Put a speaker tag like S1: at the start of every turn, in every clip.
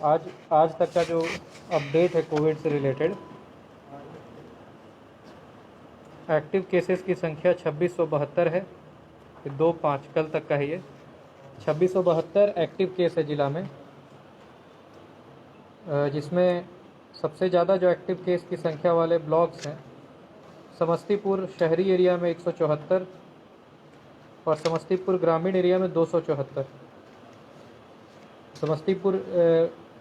S1: आज तक का जो अपडेट है कोविड से रिलेटेड, एक्टिव केसेस की संख्या 2672 है। 2/5 कल तक का है ये 2672 एक्टिव केस है जिला में, जिसमें सबसे ज़्यादा जो एक्टिव केस की संख्या वाले ब्लॉक्स हैं समस्तीपुर शहरी एरिया में 174 और समस्तीपुर ग्रामीण एरिया में 274। समस्तीपुर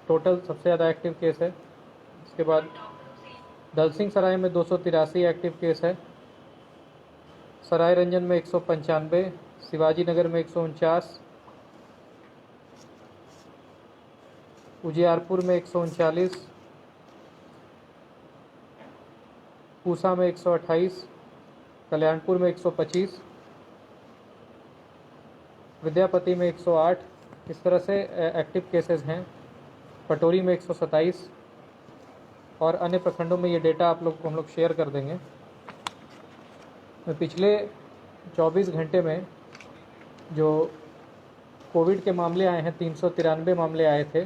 S1: टोटल सबसे ज़्यादा एक्टिव केस है। इसके बाद दलसिंह सराय में 283 एक्टिव केस है, सराय रंजन में 195, शिवाजी नगर में 149, उजियारपुर में 139, पूसा में 128, कल्याणपुर में 125, विद्यापति में 108। इस तरह से एक्टिव केसेस हैं। पटोरी में 127 और अन्य प्रखंडों में ये डेटा आप लोग को हम लोग शेयर कर देंगे। पिछले 24 घंटे में जो कोविड के मामले आए हैं 393 मामले आए थे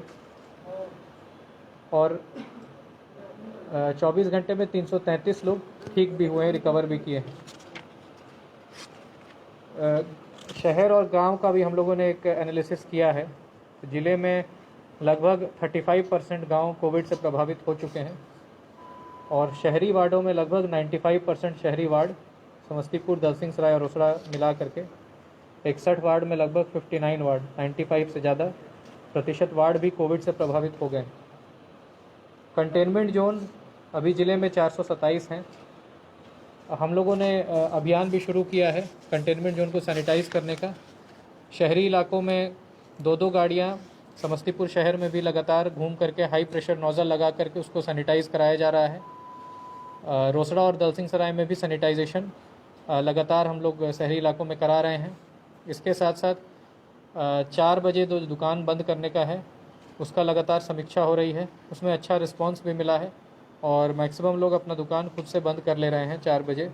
S1: और 24 घंटे में 333 लोग ठीक भी हुए हैं, रिकवर भी किए हैं। शहर और गांव का भी हम लोगों ने एक एनालिसिस किया है। ज़िले में लगभग 35% गाँव कोविड से प्रभावित हो चुके हैं और शहरी वार्डों में लगभग 95% शहरी वार्ड, समस्तीपुर, दलसिंह सराय और रोसड़ा मिला करके 61 वार्ड में लगभग 59 वार्ड, 95 से ज़्यादा प्रतिशत वार्ड भी कोविड से प्रभावित हो गए। कंटेनमेंट जोन अभी ज़िले में 427 हैं। हम लोगों ने अभियान भी शुरू किया है कंटेनमेंट जोन को सैनिटाइज़ करने का। शहरी इलाकों में 2-2 गाड़ियाँ समस्तीपुर शहर में भी लगातार घूम करके हाई प्रेशर नोज़ल लगा करके उसको सैनिटाइज़ कराया जा रहा है। रोसड़ा और दलसिंह सराय में भी सैनिटाइजेशन लगातार हम लोग शहरी इलाकों में करा रहे हैं। इसके साथ साथ 4 बजे जो दुकान बंद करने का है उसका लगातार समीक्षा हो रही है, उसमें अच्छा रिस्पांस भी मिला है और मैक्सिमम लोग अपना दुकान खुद से बंद कर ले रहे हैं 4 बजे।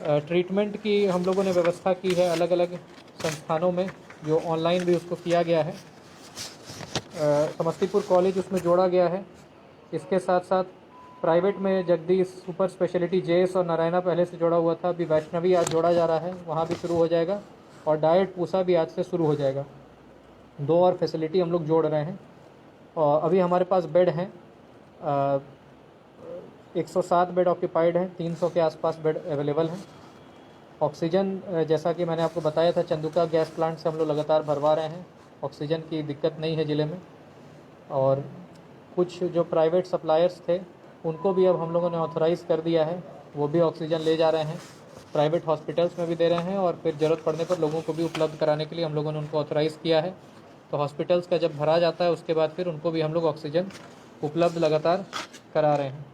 S1: ट्रीटमेंट की हम लोगों ने व्यवस्था की है अलग अलग संस्थानों में, जो ऑनलाइन भी उसको किया गया है। समस्तीपुर कॉलेज उसमें जोड़ा गया है। इसके साथ साथ प्राइवेट में जगदीश सुपर स्पेशलिटी जेएस और नारायणा पहले से जोड़ा हुआ था, अभी वैष्णवी आज जोड़ा जा रहा है, वहाँ भी शुरू हो जाएगा। और डाइट पूसा भी आज से शुरू हो जाएगा। 2 और फैसिलिटी हम लोग जोड़ रहे हैं। और अभी हमारे पास बेड हैं 107 बेड ऑक्यूपाइड हैं, 300 के आसपास बेड अवेलेबल हैं। ऑक्सीजन जैसा कि मैंने आपको बताया था, चंदुका गैस प्लांट से हम लोग लगातार भरवा रहे हैं। ऑक्सीजन की दिक्कत नहीं है ज़िले में। और कुछ जो प्राइवेट सप्लायर्स थे उनको भी अब हम लोगों ने ऑथराइज़ कर दिया है, वो भी ऑक्सीजन ले जा रहे हैं। प्राइवेट हॉस्पिटल्स में भी दे रहे हैं और फिर ज़रूरत पड़ने पर लोगों को भी उपलब्ध कराने के लिए हम लोगों ने उनको ऑथराइज़ किया है। तो हॉस्पिटल्स का जब भरा जाता है उसके बाद फिर उनको भी हम लोग ऑक्सीजन उपलब्ध लगातार करा रहे हैं।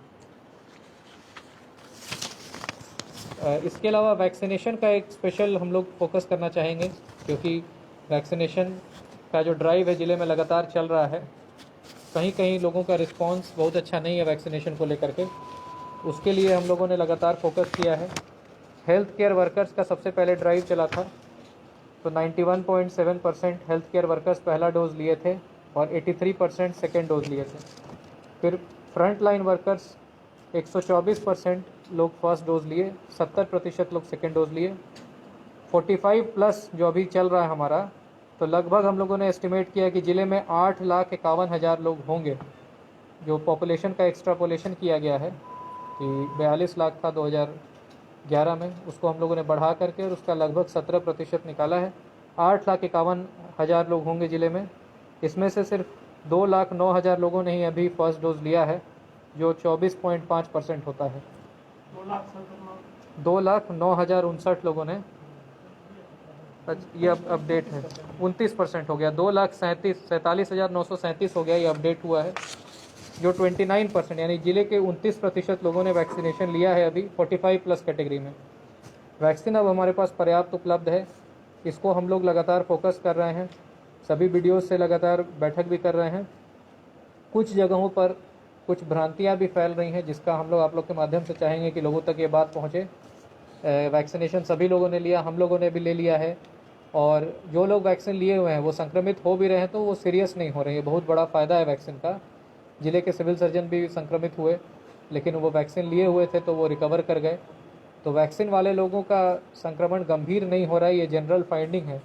S1: इसके अलावा वैक्सीनेशन का एक स्पेशल हम लोग फोकस करना चाहेंगे, क्योंकि वैक्सीनेशन का जो ड्राइव है ज़िले में लगातार चल रहा है। कहीं कहीं लोगों का रिस्पांस बहुत अच्छा नहीं है वैक्सीनेशन को लेकर के, उसके लिए हम लोगों ने लगातार फोकस किया है। हेल्थ केयर वर्कर्स का सबसे पहले ड्राइव चला था, तो 91.7% हेल्थ केयर वर्कर्स पहला डोज़ लिए थे और 83% सेकेंड डोज लिए थे। फिर फ्रंट लाइन वर्कर्स 124% लोग फर्स्ट डोज़ लिए, 70% लोग सेकेंड डोज लिए। 45+ जो अभी चल रहा है हमारा, तो लगभग हम लोगों ने एस्टिमेट किया कि ज़िले में 8,51,000 लोग होंगे। जो पॉपुलेशन का एक्स्ट्रापोलेशन किया गया है कि 42 लाख था 2011 में, उसको हम लोगों ने बढ़ा करके और उसका लगभग 17% निकाला है। 8,51,000 लोग होंगे ज़िले में। इसमें से सिर्फ 2,09,000 लोगों ने ही अभी फर्स्ट डोज लिया है, जो 24.5% होता है। 2,09,059 लोगों ने, ये अपडेट है 29% हो गया, 2,47,937 हो गया, ये अपडेट हुआ है, जो 29% यानी ज़िले के 29% लोगों ने वैक्सीनेशन लिया है अभी 45+ कैटेगरी में। वैक्सीन अब हमारे पास पर्याप्त उपलब्ध है, इसको हम लोग लगातार फोकस कर रहे हैं। सभी वीडियो से लगातार बैठक भी कर रहे हैं। कुछ जगहों पर कुछ भ्रांतियां भी फैल रही हैं, जिसका हम लोग आप लोग के माध्यम से चाहेंगे कि लोगों तक ये बात पहुँचे। वैक्सीनेशन सभी लोगों ने लिया, हम लोगों ने भी ले लिया है और जो लोग वैक्सीन लिए हुए हैं वो संक्रमित हो भी रहे हैं तो वो सीरियस नहीं हो रहे हैं। ये बहुत बड़ा फ़ायदा है वैक्सीन का। ज़िले के सिविल सर्जन भी संक्रमित हुए, लेकिन वो वैक्सीन लिए हुए थे तो वो रिकवर कर गए। तो वैक्सीन वाले लोगों का संक्रमण गंभीर नहीं हो रहा है, ये जनरल फाइंडिंग है।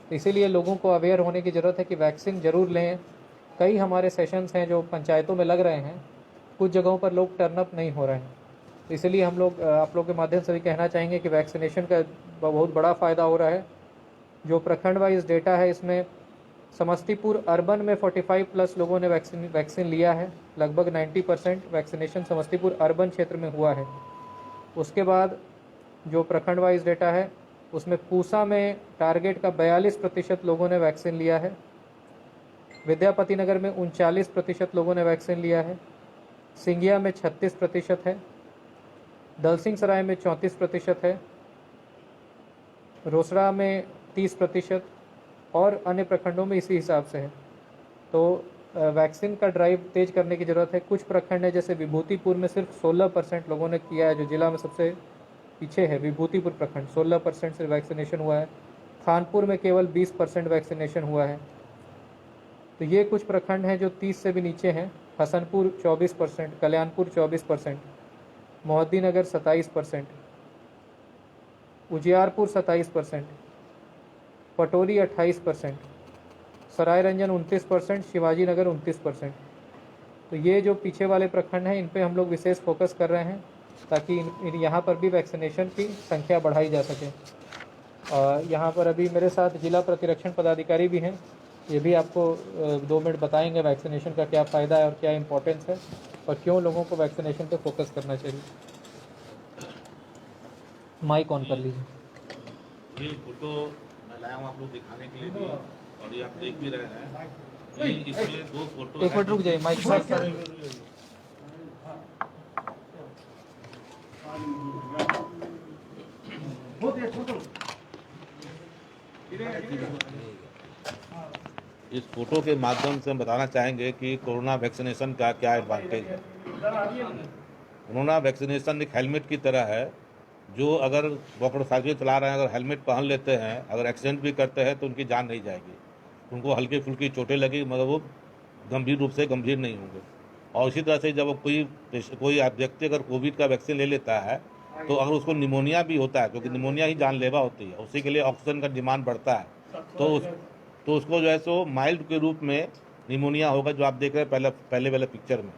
S1: तो इसीलिए लोगों को अवेयर होने की ज़रूरत है कि वैक्सीन ज़रूर लें। कई हमारे सेशंस हैं जो पंचायतों में लग रहे हैं, कुछ जगहों पर लोग टर्न अप नहीं हो रहे हैं। तो इसीलिए हम लोग आप लोग के माध्यम से भी कहना चाहेंगे कि वैक्सीनेशन का बहुत बड़ा फ़ायदा हो रहा है। जो प्रखंड वाइज डेटा है, इसमें समस्तीपुर अर्बन में 45+ लोगों ने वैक्सीन लिया है। लगभग 90% वैक्सीनेशन समस्तीपुर अर्बन क्षेत्र में हुआ है। उसके बाद जो प्रखंड वाइज डेटा है उसमें पूसा में टारगेट का 42% लोगों ने वैक्सीन लिया है। विद्यापति नगर में 39% लोगों ने वैक्सीन लिया है। सिंगिया में 36% है। दलसिंह सराय में 34% है। रोसड़ा में 30% और अन्य प्रखंडों में इसी हिसाब से है। तो वैक्सीन का ड्राइव तेज करने की ज़रूरत है। कुछ प्रखंड है जैसे विभूतिपुर में सिर्फ 16% लोगों ने किया है, जो जिला में सबसे पीछे है। विभूतिपुर प्रखंड 16% से वैक्सीनेशन हुआ है। खानपुर में केवल 20% वैक्सीनेशन हुआ है। तो ये कुछ प्रखंड हैं जो 30 से भी नीचे हैं। हसनपुर 24%, कल्याणपुर 24%, मोहद्दीनगर 27%, उजियारपुर 27%, पटोरी 28%, सरायरंजन 29%, शिवाजी नगर 29%। तो ये जो पीछे वाले प्रखंड हैं इन पे हम लोग विशेष फोकस कर रहे हैं ताकि यहाँ पर भी वैक्सीनेशन की संख्या बढ़ाई जा सके। यहाँ पर अभी मेरे साथ जिला प्रतिरक्षण पदाधिकारी भी हैं, ये भी आपको 2 मिनट बताएंगे वैक्सीनेशन का क्या फ़ायदा है और क्या इम्पोर्टेंस है और क्यों लोगों को वैक्सीनेशन पे फोकस करना चाहिए। माइक ऑन कर लीजिए।
S2: ये फोटो मैं लाया हूँ आप लोग दिखाने के लिए भी, और ये आप देख भी रहे हैं कि इसमें 2 फोटो।
S1: एक मिनट रुक जाइए, माइक साफ कर।
S2: इस फोटो के माध्यम से हम बताना चाहेंगे कि कोरोना वैक्सीनेशन का क्या एडवांटेज है। कोरोना वैक्सीनेशन एक हेलमेट की तरह है, जो अगर मोटरसाइकिल चला रहे हैं अगर हेलमेट पहन लेते हैं, अगर एक्सीडेंट भी करते हैं तो उनकी जान नहीं जाएगी, उनको हल्की फुल्की चोटें लगी मगर वो गंभीर रूप से गंभीर नहीं होंगे। और इसी तरह से जब कोई व्यक्ति अगर कोविड का वैक्सीन ले लेता है तो अगर उसको निमोनिया भी होता है, क्योंकि निमोनिया ही जानलेवा होती है, उसी के लिए ऑक्सीजन का डिमांड बढ़ता है, तो उसको जो है सो माइल्ड के रूप में निमोनिया होगा, जो आप देख रहे हैं पहले वाले पिक्चर में।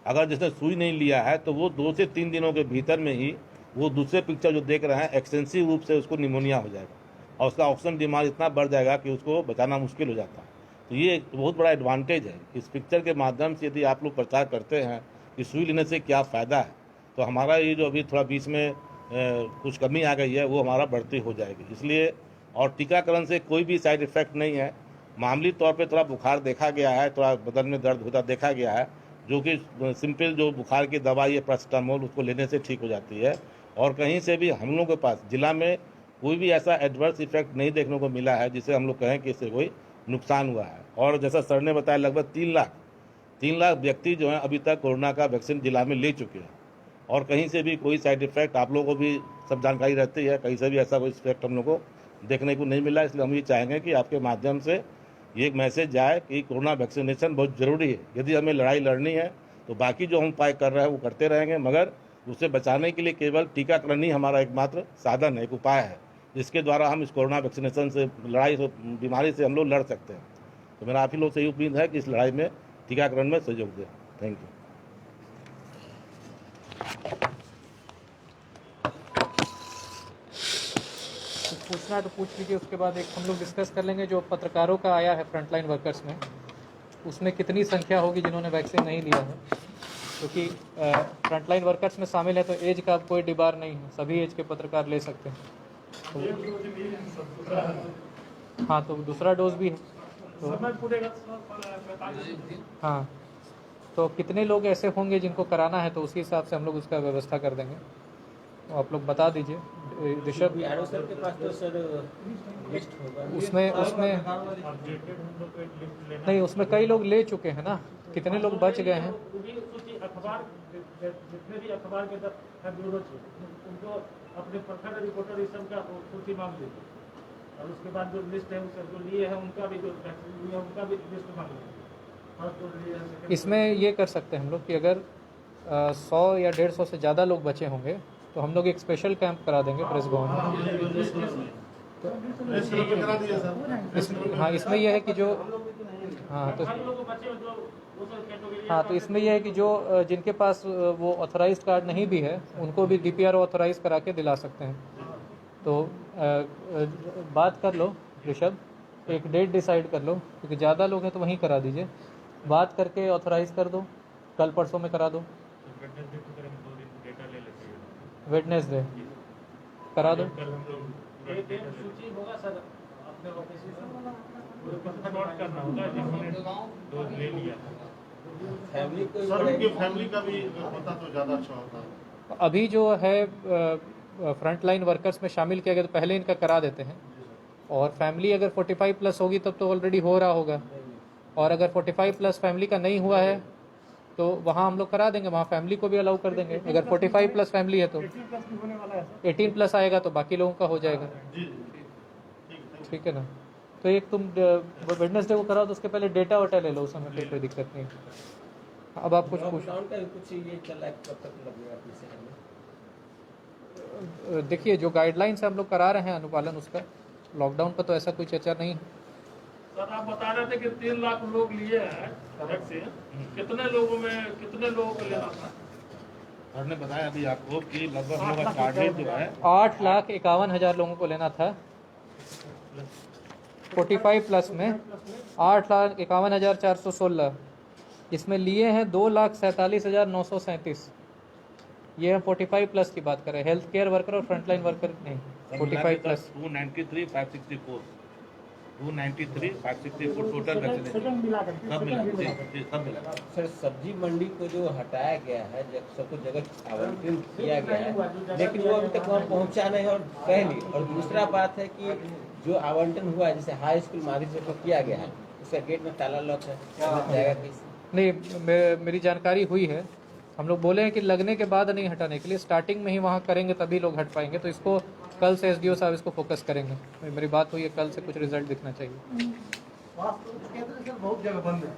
S2: अगर जिसने सुई नहीं लिया है तो वो 2 से 3 दिनों के भीतर में ही वो दूसरे पिक्चर जो देख रहे हैं एक्सटेंसिव रूप से उसको निमोनिया हो जाएगा और उसका ऑक्सीजन डिमांड इतना बढ़ जाएगा कि उसको बचाना मुश्किल हो जाता है। तो ये एक बहुत बड़ा एडवांटेज है। इस पिक्चर के माध्यम से यदि आप लोग प्रचार करते हैं कि सुई लेने से क्या फ़ायदा है, तो हमारा ये जो अभी थोड़ा बीच में कुछ कमी आ गई है वो हमारा बढ़ती हो जाएगी। इसलिए और टीकाकरण से कोई भी साइड इफ़ेक्ट नहीं है। मामूली तौर पे थोड़ा बुखार देखा गया है, थोड़ा बदन में दर्द होता देखा गया है, जो कि सिंपल जो बुखार की दवाई है पैरासिटामोल, उसको लेने से ठीक हो जाती है। और कहीं से भी हम लोगों के पास जिला में कोई भी ऐसा एडवर्स इफेक्ट नहीं देखने को मिला है जिसे हम लोग कहें कि इससे कोई नुकसान हुआ है। और जैसा सर ने बताया लगभग 3 लाख व्यक्ति जो हैं अभी तक कोरोना का वैक्सीन जिला में ले चुके हैं और कहीं से भी कोई साइड इफेक्ट, आप लोगों को भी सब जानकारी रहती है, कहीं से भी ऐसा कोई इफेक्ट हम लोग को देखने को नहीं मिला। इसलिए हम ये चाहेंगे कि आपके माध्यम से ये एक मैसेज जाए कि कोरोना वैक्सीनेशन बहुत ज़रूरी है। यदि हमें लड़ाई लड़नी है तो बाकी जो हम उपाय कर रहे हैं वो करते रहेंगे, मगर उससे बचाने के लिए केवल टीकाकरण ही हमारा एकमात्र साधन है, एक उपाय है, जिसके द्वारा हम इस कोरोना वैक्सीनेशन से लड़ाई बीमारी से हम लोग लड़ सकते हैं। तो मेरा आप ही लोग से यही उम्मीद है कि इस लड़ाई में टीकाकरण में सहयोग दें। Thank you.
S1: कुछ पूछना तो पूछ लीजिए, उसके बाद एक हम लोग डिस्कस कर लेंगे जो पत्रकारों का आया है फ्रंटलाइन वर्कर्स में, उसमें कितनी संख्या होगी जिन्होंने वैक्सीन नहीं लिया है, क्योंकि फ्रंटलाइन वर्कर्स में शामिल है तो एज का कोई डिबार नहीं है, सभी एज के पत्रकार ले सकते हैं। तो हाँ, तो दूसरा डोज भी है तो हाँ, तो कितने लोग ऐसे होंगे जिनको कराना है तो उसी हिसाब से हम लोग उसका व्यवस्था कर देंगे। तो आप लोग बता दीजिए। ऋषभ
S3: सर के पास तो सर लिस्ट होगा,
S1: उसमें नहीं, उसमें कई लोग ले चुके हैं ना, कितने लोग बच गए हैं।
S4: अखबार जितने भी अखबार के ब्यूरो थे उनको अपने प्रखंड रिपोर्टर इस सब का सूची मांग लीजिए। और उसके बाद जो लिस्ट है उसका जो लिए हैं उनका भी जो वैक्सीन लिए हैं उनका भी लिस्ट मांग लेंगे। फर्स्ट डोज लिए हैं, सेकंड
S1: इसमें ये कर सकते हैं हम लोग कि अगर 100 या 150 से ज़्यादा लोग बचे होंगे तो हम लोग एक स्पेशल कैंप करा देंगे प्रेस भवन में। हाँ, इसमें यह है कि जो तो इसमें यह है कि जो जिनके पास वो ऑथराइज्ड कार्ड नहीं भी है उनको भी DPR ऑथराइज करा के दिला सकते हैं। तो बात कर लो ऋषभ, एक डेट डिसाइड कर लो, क्योंकि ज़्यादा लोग हैं तो वहीं करा दीजिए। बात करके ऑथराइज कर दो, कल परसों में करा दो। वेडनेसडे करा दो।
S4: एक सूची होगा सर अपने ऑफिस में,
S5: नोट करना होगा जिन्होंने डोज ले लिया।
S3: फैमिली को
S6: सर उनकी फैमिली का भी होता तो ज़्यादा अच्छा होता।
S1: अभी जो है फ्रंट लाइन वर्कर्स में शामिल किया गया तो पहले इनका करा देते हैं, और फैमिली अगर 45 प्लस होगी तब तो ऑलरेडी हो रहा होगा, और अगर 45 प्लस फैमिली का नहीं हुआ है तो वहाँ हम लोग करा देंगे, वहाँ फैमिली को भी अलाउ कर देंगे। अगर 45 प्लस फैमिली है तो 18 प्लस आएगा तो बाकी लोगों का हो जाएगा। ठीक है ना। तो एक तुम वेडनेसडे को कराओ तो उसके पहले डेटा वोटा ले लो, उस समय कोई दिक्कत नहीं। अब आप कुछ पूछ
S3: लॉकडाउन का भी कुछ ये चल रहा है, कब तक लगेगा अपने शहर में?
S1: देखिए जो गाइडलाइंस हम लोग करा रहे हैं अनुपालन उसका, लॉकडाउन का तो ऐसा कोई चर्चा नहीं।
S5: सर आप बता रहे थे कि 3 लाख लोग लिए हैं वैक्सीन, कितने लोगों को लेना था?
S2: सर ने बताया अभी आपको कि लगभग हम लोग का टारगेट जो है
S1: 8,51,000 लोगों को लेना था। 45 प्लस में 8,51,416, इसमें लिए हैं 2,47,937। ये हम 45 प्लस की बात कर रहे हैं, हेल्थ केयर वर्कर और फ्रंटलाइन वर्कर नहीं, 45 प्लस।
S2: 293,564 टोटल वैक्सीनेशन सब मिला सब मिला।
S3: सर सब्जी मंडी को जो हटाया गया है, जब सबको जगह आवंटन किया गया है, लेकिन वो अभी तक वहाँ पहुँचा नहीं, और पहली और दूसरा बात है कि जो आवंटन हुआ है जैसे हाई स्कूल माध्यम से किया गया है, उसका गेट में ताला लॉक है, जाएगा कैसे?
S1: नहीं, मेरी जानकारी हुई है, हम लोग बोले हैं कि लगने के बाद नहीं हटाने के लिए, स्टार्टिंग में ही वहाँ करेंगे तभी लोग हट पाएंगे। तो इसको कल से SDO साहब इसको फोकस करेंगे। मेरी बात हुई है, कल से कुछ रिजल्ट दिखना चाहिए।
S6: बहुत जगह बंद है।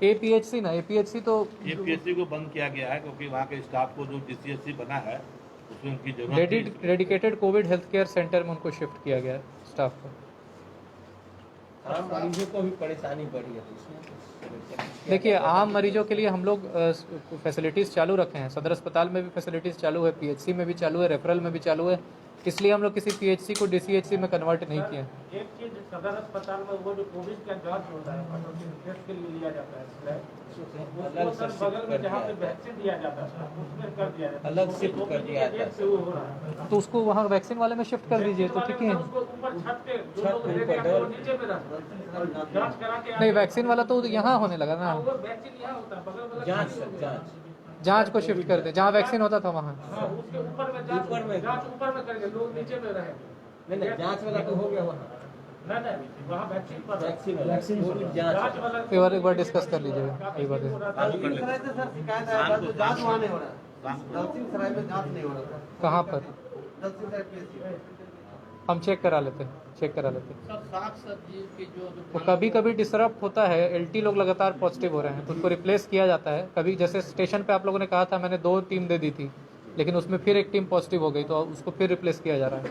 S1: APHC ना, APHC तो
S2: APHC को बंद किया गया है क्योंकि वहाँ के स्टाफ को जो DCHC बना है उसमें उनकी जरूरत थी।
S1: Dedicated Covid health care centre में उनको शिफ्ट किया गया है स्टाफ को।
S3: आम मरीजों को भी परेशानी बढ़ी है इसमें।
S1: देखिए आम मरीजों के लिए हम लोग फैसिलिटीज़ चालू रखे हैं, सदर अस्पताल में भी फैसिलिटीज़ चालू है, PHC में भी चालू है, रेफरल में भी चालू है, इसलिए हम लोग किसी PHC को DCHC में कन्वर्ट नहीं किए।
S4: एक चीज सदर अस्पताल में वो जो कोविड का जांच होता है टेस्ट के लिए लिया जाता है,
S3: अलग
S4: सर बगल में जहाँ पे वैक्सीन दिया जाता है उसमें कर दिया जाता है,
S3: अलग शिफ्ट कर दिया जाता है।
S4: से वो हो रहा है।
S1: तो उसको वहाँ वैक्सीन वाले में शिफ्ट कर दीजिए तो ठीक है।
S4: उसको ऊपर छत पे जो
S3: छत
S4: लोग
S3: पे
S4: रहते हैं
S3: ऊपर
S4: वो नीचे में रहते हैं, जांच करा के
S1: नहीं, वैक्सीन वाला तो यहाँ होने लगा ना,
S4: वो वैक्सीन यहाँ होता है बगल में
S3: जांच सर जांच
S1: जांच को शिफ्ट कर दे, जहाँ वैक्सीन होता था वहाँ।
S4: हाँ, उसके ऊपर में जांच ऊपर में करेंगे, लोग नीचे में रहेंगे।
S3: नहीं जांच वाला तो हो गया वहाँ,
S4: नहीं वहाँ वैक्सीन पर
S3: वैक्सीन कोविड जांच
S4: जांच वाला
S1: एक बार डिस्कस कर लीजिएगा, एक बार कहाँ पर हम चेक करा लेते हैं।
S5: साग सब्जी की जो
S1: तो कभी कभी डिसरप्ट होता है, LT लोग लगातार पॉजिटिव हो रहे हैं तो उनको रिप्लेस किया जाता है। कभी जैसे स्टेशन पे आप लोगों ने कहा था, मैंने 2 टीम दे दी थी, लेकिन उसमें फिर एक टीम पॉजिटिव हो गई तो उसको फिर रिप्लेस किया जा रहा है।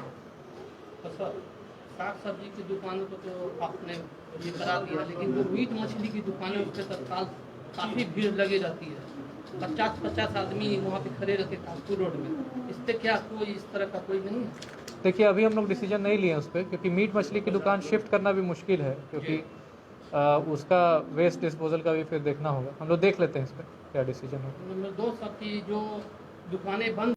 S7: साग सब्जी की दुकानों को तो आपने ये करा दिया, लेकिन जो मीट मछली की दुकानें उस पर तत्काल काफ़ी भीड़ लगी रहती है, 50-50 आदमी वहाँ पे खड़े रहते कानपुर रोड में। इस पर क्या कोई इस तरह का कोई नहीं है?
S1: देखिए अभी हम लोग डिसीजन नहीं लिए उस पर, क्योंकि मीट मछली की दुकान शिफ्ट करना भी मुश्किल है, क्योंकि उसका वेस्ट डिस्पोजल का भी फिर देखना होगा। हम लोग देख लेते हैं इस पर क्या डिसीजन होगा।
S7: नंबर 2 सब की जो दुकानें बंद